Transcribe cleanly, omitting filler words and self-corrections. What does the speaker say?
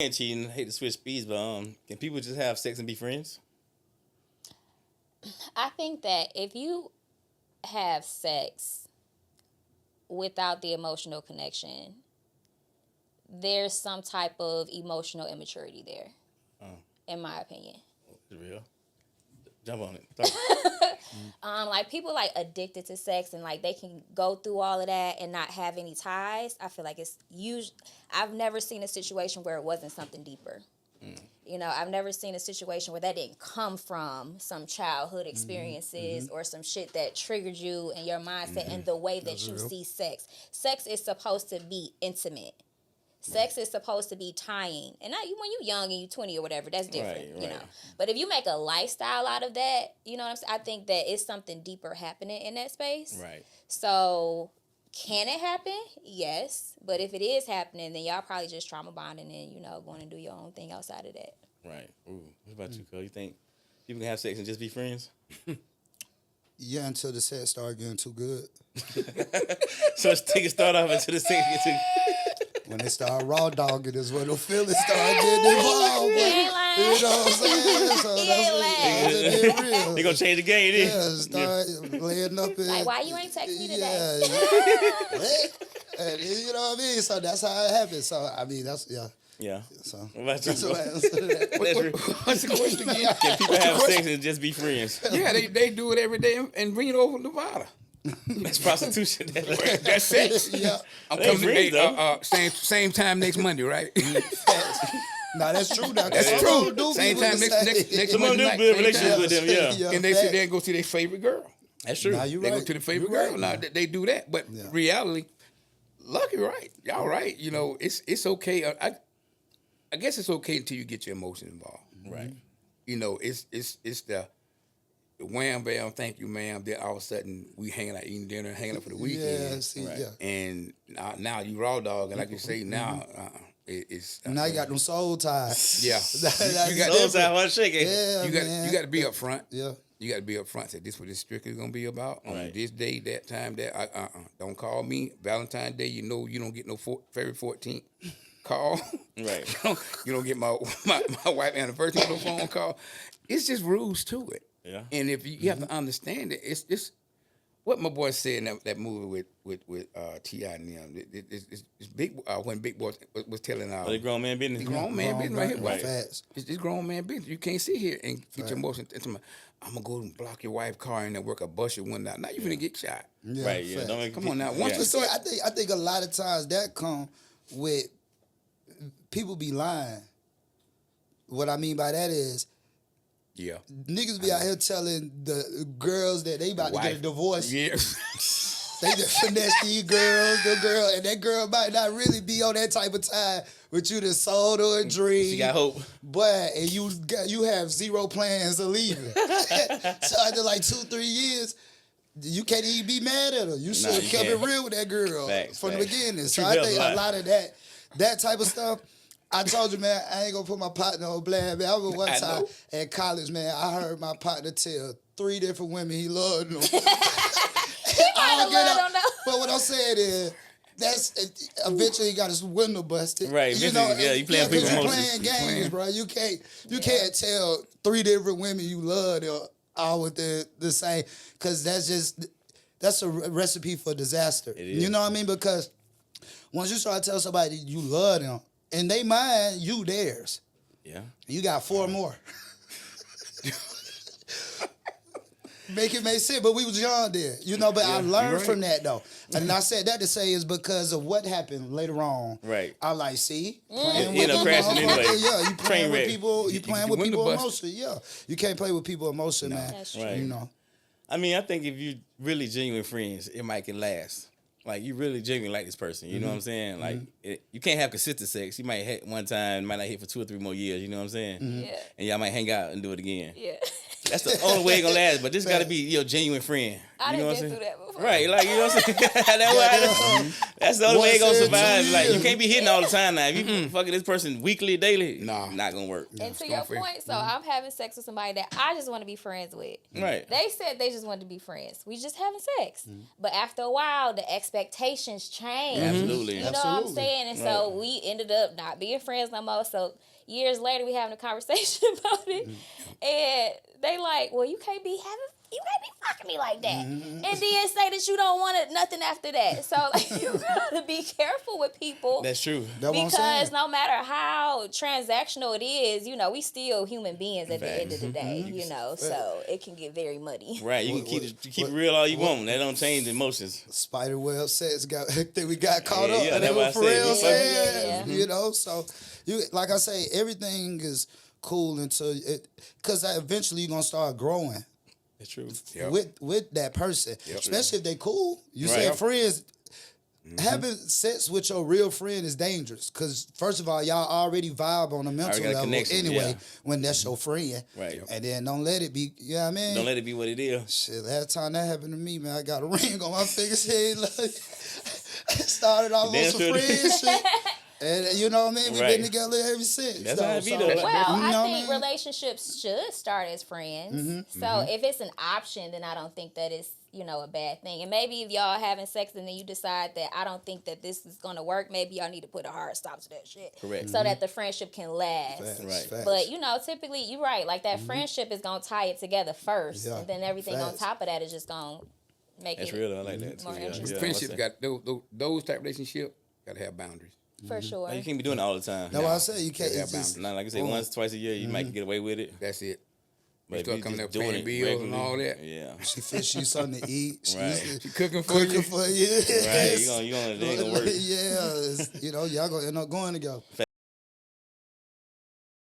Can't cheat. I hate to switch speeds, but can people just have sex and be friends? I think that if you have sex without the emotional connection, there's some type of emotional immaturity there, in my opinion. It's real. Jump on it. Like people like addicted to sex and like they can go through all of that and not have any ties. I feel like it's usually, I've never seen a situation where it wasn't something deeper. You know, I've never seen a situation where that didn't come from some childhood experiences or some shit that triggered you and your mindset and the way that you see sex. Sex is supposed to be intimate. Sex is supposed to be tying. And not when you're young and you're 20 or whatever, that's different, you know. But if you make a lifestyle out of that, you know what I'm saying? I think that it's something deeper happening in that space. Right. So can it happen? Yes. But if it is happening, then y'all probably just trauma bonding and, you know, going to do your own thing outside of that. Right. Ooh. What about you, Cole? You think people can have sex and just be friends? Yeah, until the sex start getting too good. So let's take a start off until the sex gets too When they start raw dogging is when the feelings start getting involved. He ain't lying. You know what I'm saying? So He ain't lying. that's real. They gonna change the game, then. Yeah, start laying up in. Like, why you ain't text me today? Yeah. And you know what I mean? So that's how it happens. So, I mean, that's, yeah. Yeah. So, What about you, that's bro? what I answer to that. What's the question again? Can people have sex and just be friends? Yeah, they do it every day and bring it over to Nevada. That's prostitution. That's sex. Yeah. I'm They coming friends, though. same time next Monday, right? No, that's true. Now, That's some true. people do Same be time with the next same- Some of Monday them night, build same relationships time. with them, yeah. And they sit fact. there and go see their favorite girl. That's true. Nah, you They right. go to the favorite You girl. right. Now they do that, but reality, Lucky right, y'all right. You know, it's okay. I guess it's okay until you get your emotions involved. Right. You know, it's the wham bam, thank you, ma'am. Then all of a sudden we hanging out eating dinner, hanging out for the weekend. Yeah, see, Right. yeah. And now you raw dog, and like you say now, it's Now you got them soul ties. yeah. That's You got Those are one shaking. Yeah, you got man. you got to be up front. Yeah. You got to be up front. Say this what this strictly gonna be about on Right. this day, that time, that. Don't call me Valentine's Day. You know you don't get no February 14th call. Right. You don't get my wife anniversary no phone call. It's just rules to it. Yeah. And if you have to understand it, it's what my boy said in that movie with T.I. and them. It's big when Big Boy was telling The grown man business. grown man business right here. Right. Facts. It's grown man business. You can't sit here and get your emotions into my. I'm gonna go and block your wife's car and then work a bust your window. Now you finna get shot. Yeah, Right. Yeah. facts. Don't make Come on now. Yeah. Once But see, I think a lot of times that come with people be lying. What I mean by that is Yeah. niggas be out here telling the girls that they about to get a Wife. divorce. Yeah. They just finesse these girls, the girl, and that girl might not really be on that type of time, but you just sold her a dream. She got hope. But and you have zero plans of leaving. So after like 2-3 years, you can't even be mad at her. You should have you kept can't. it real with that girl Facts, from the facts. beginning. The So truth I helps think a lot. a lot of that type of stuff. I told you, man, I ain't gonna put my partner on blast, man. I remember one I time know. at college, man, I heard my partner tell 3 different women he loved them. I'd love them, though. But what I'm saying is, that's eventually he got his window busted. Right, eventually, yeah, you playing people's 'cause you emotions. playing games, bro. You can't tell 3 different women you love they're all with the same, because that's a recipe for disaster. It is. You know what I mean? Because once you start telling somebody you love them, in they mind you theirs. Yeah. You got 4 more. Make it make sense, but we was young then, you know. But I learned right. from that though, and I said that to say is because of what happened later on. Right. I like see It playing end with up people. crashing anyway. Yeah, you Train playing with wreck. people. You playing you with win the people bus. emotion. Yeah, you can't play with people emotion, man. That's true. Right. You know. I mean, I think if you really genuine friends, it might can last. Like, you really genuinely like this person. You know what I'm saying? Like, you can't have consistent sex. You might hit one time, might not hit for 2 or 3 more years. You know what I'm saying? Yeah. And y'all might hang out and do it again. Yeah. That's the only way it gonna last. But this got to be your genuine friend. I You know didn't what get I'm through saying? that before. Right, like you know what I'm saying. That's the only way it gonna survive. Like you can't be hitting all the time now. If you fucking this person weekly, daily, not gonna work. And to your point, so I'm having sex with somebody that I just want to be friends with. Right. They said they just wanted to be friends. We just having sex. But after a while, the expectations change. Absolutely. You know what I'm saying? And so we ended up not being friends no more. So years later, we having a conversation about it. And they like, well, you can't be fucking me like that. And then say that you don't want nothing after that. So like, you gotta be careful with people. That's true. Because no matter how transactional it is, you know, we still human beings at the end of the day, you know, so it can get very muddy. Right, you can keep it real all you want. That don't change emotions. Spiderweb sex we got caught up. Yeah, And that's what what I for real said. saying, you know, so you like I say, everything is cool until because eventually you're gonna start growing. That's true. With that person, especially if they cool. You say friends. Having sex with your real friend is dangerous because first of all, y'all already vibe on a mental level anyway when that's your friend. Right. And then don't let it be. You know what I mean? Don't let it be what it is. Shit, last time that happened to me, man, I got a ring on my finger. Started off on some friend shit. And you know what I mean? We've been together ever since. That's how it be though. Well, you know I think relationships should start as friends. So if it's an option, then I don't think that it's, you know, a bad thing. And maybe if y'all having sex and then you decide that I don't think that this is gonna work, maybe y'all need to put a hard stop to that shit. Correct. So that the friendship can last. Facts. But you know, typically you're right. Like that friendship is gonna tie it together first, and then everything on top of that is just gonna make That's it. real. I like that. More Too. interesting. Friendship got those type of relationship got to have boundaries. For sure. Like, you can't be doing it all the time. That's why I say you can't. Yeah, It's just, Not like I said, once, twice a year, you might get away with it. That's it. But You start if coming just up paying bills and all that. Yeah. she feels she's something to eat. She's She cooking for you. cooking for you. Right. You gonna, it ain't gonna work. Yeah, you know, y'all gonna end up going together.